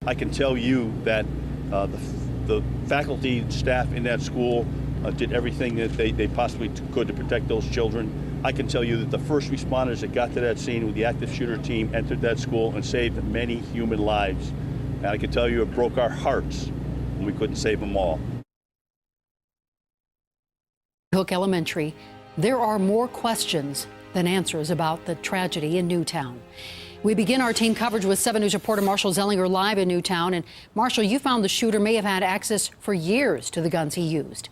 I can tell you that the faculty and staff in that school did everything that they possibly could to protect those children. I can tell you that the first responders that got to that scene with the active shooter team entered that school and saved many human lives. And I can tell you it broke our hearts when we couldn't save them all. Hook Elementary, there are more questions than answers about the tragedy in Newtown. We begin our team coverage with 7 News reporter Marshall Zellinger live in Newtown. And Marshall, you found the shooter may have had access for years to the guns he used.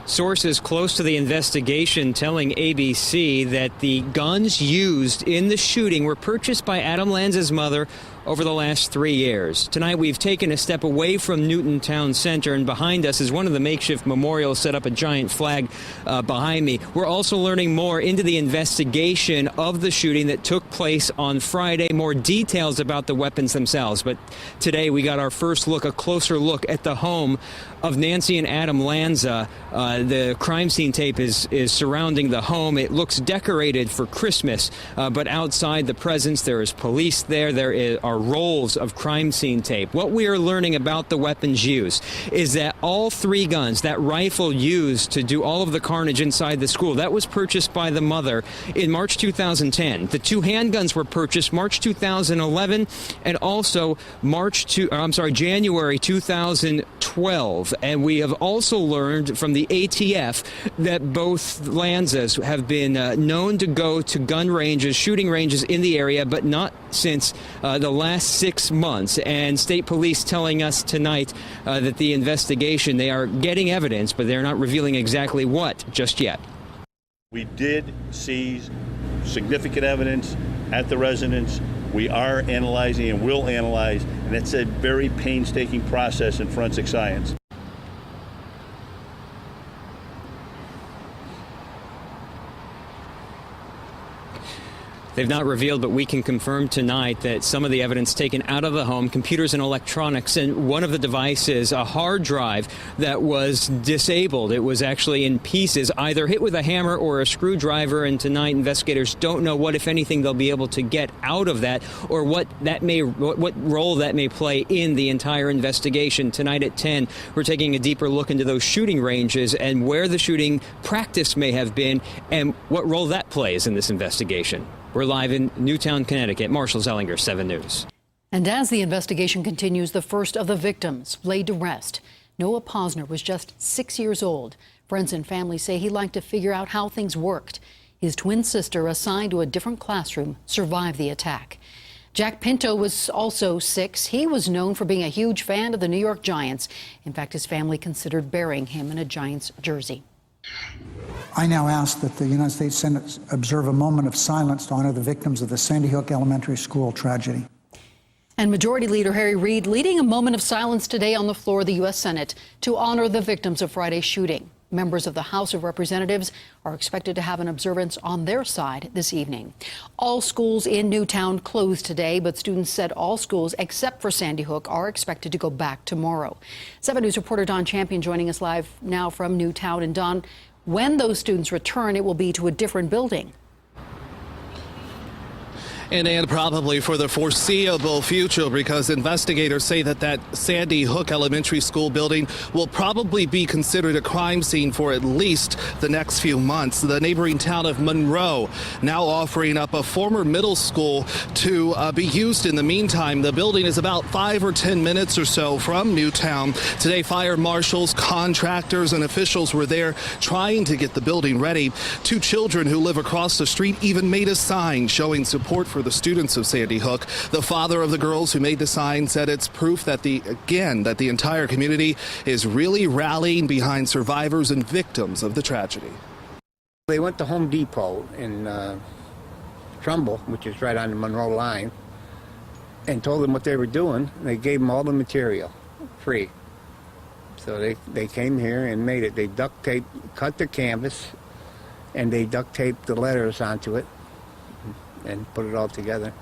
Sources close to the investigation telling ABC that the guns used in the shooting were purchased by Adam Lanza's mother over the last 3 years. Tonight, we've taken a step away from Newton Town Center, and behind us is one of the makeshift memorials, set up a giant flag behind me. We're also learning more into the investigation of the shooting that took place on Friday, more details about the weapons themselves. But today, we got our first look, a closer look at the home of Nancy and Adam Lanza. The crime scene tape is surrounding the home. It looks decorated for Christmas, but outside the presence, there is police there. There are rolls of crime scene tape. What we are learning about the weapons used is that all 3 guns, that rifle used to do all of the carnage inside the school, that was purchased by the mother in March 2010. The 2 handguns were purchased March 2011 and also January 2012. And we have also learned from the ATF that both Lanzas have been known to go to gun ranges, shooting ranges in the area, but not since the last 6 months. And state police telling us tonight that the investigation, they are getting evidence, but they're not revealing exactly what just yet. We did seize significant evidence at the residence. We are analyzing and will analyze, and it's a very painstaking process in forensic science. They've not revealed, but we can confirm tonight that some of the evidence taken out of the home, computers and electronics, and one of the devices, a hard drive that was disabled. It was actually in pieces, either hit with a hammer or a screwdriver. And tonight, investigators don't know what, if anything, they'll be able to get out of that, or what role that may play in the entire investigation. Tonight at 10, we're taking a deeper look into those shooting ranges and where the shooting practice may have been and what role that plays in this investigation. We're live in Newtown, Connecticut. Marshall Zellinger, 7 News. And as the investigation continues, the first of the victims laid to rest. Noah Posner was just 6 years old. Friends and family say he liked to figure out how things worked. His twin sister, assigned to a different classroom, survived the attack. Jack Pinto was also 6. He was known for being a huge fan of the New York Giants. In fact, his family considered burying him in a Giants jersey. I now ask that the United States Senate observe a moment of silence to honor the victims of the Sandy Hook Elementary School tragedy. And Majority Leader Harry Reid leading a moment of silence today on the floor of the U.S. Senate to honor the victims of Friday's shooting. Members of the House of Representatives are expected to have an observance on their side this evening. All schools in Newtown closed today, but students said all schools except for Sandy Hook are expected to go back tomorrow. 7 News reporter Don Champion joining us live now from Newtown. And Don, when those students return, it will be to a different building. And probably for the foreseeable future, because investigators say that Sandy Hook Elementary School building will probably be considered a crime scene for at least the next few months. The neighboring town of Monroe now offering up a former middle school to be used in the meantime. The building is about 5 or 10 minutes or so from Newtown. Today, fire marshals, contractors, and officials were there trying to get the building ready. 2 children who live across the street even made a sign showing support for the students of Sandy Hook. The father of the girls who made the sign said it's proof that the entire community is really rallying behind survivors and victims of the tragedy. They went to Home Depot in Trumbull, which is right on the Monroe line, and told them what they were doing. They gave them all the material free. So they came here and made it. They duct taped, cut the canvas, and they duct taped the letters onto it and put it all together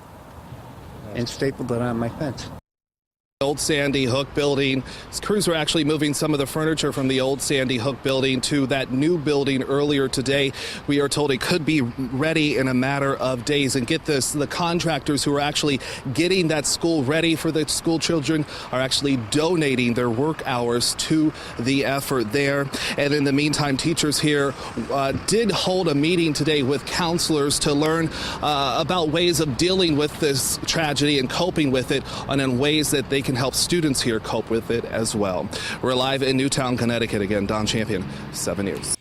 and stapled it on my fence. Old Sandy Hook building. Crews were actually moving some of the furniture from the old Sandy Hook building to that new building earlier today. We are told it could be ready in a matter of days. And get this, the contractors who are actually getting that school ready for the school children are actually donating their work hours to the effort there. And in the meantime, teachers here did hold a meeting today with counselors to learn about ways of dealing with this tragedy and coping with it, and in ways that they can help students here cope with it as well. We're live in Newtown, Connecticut. Again, Don Champion, 7 News.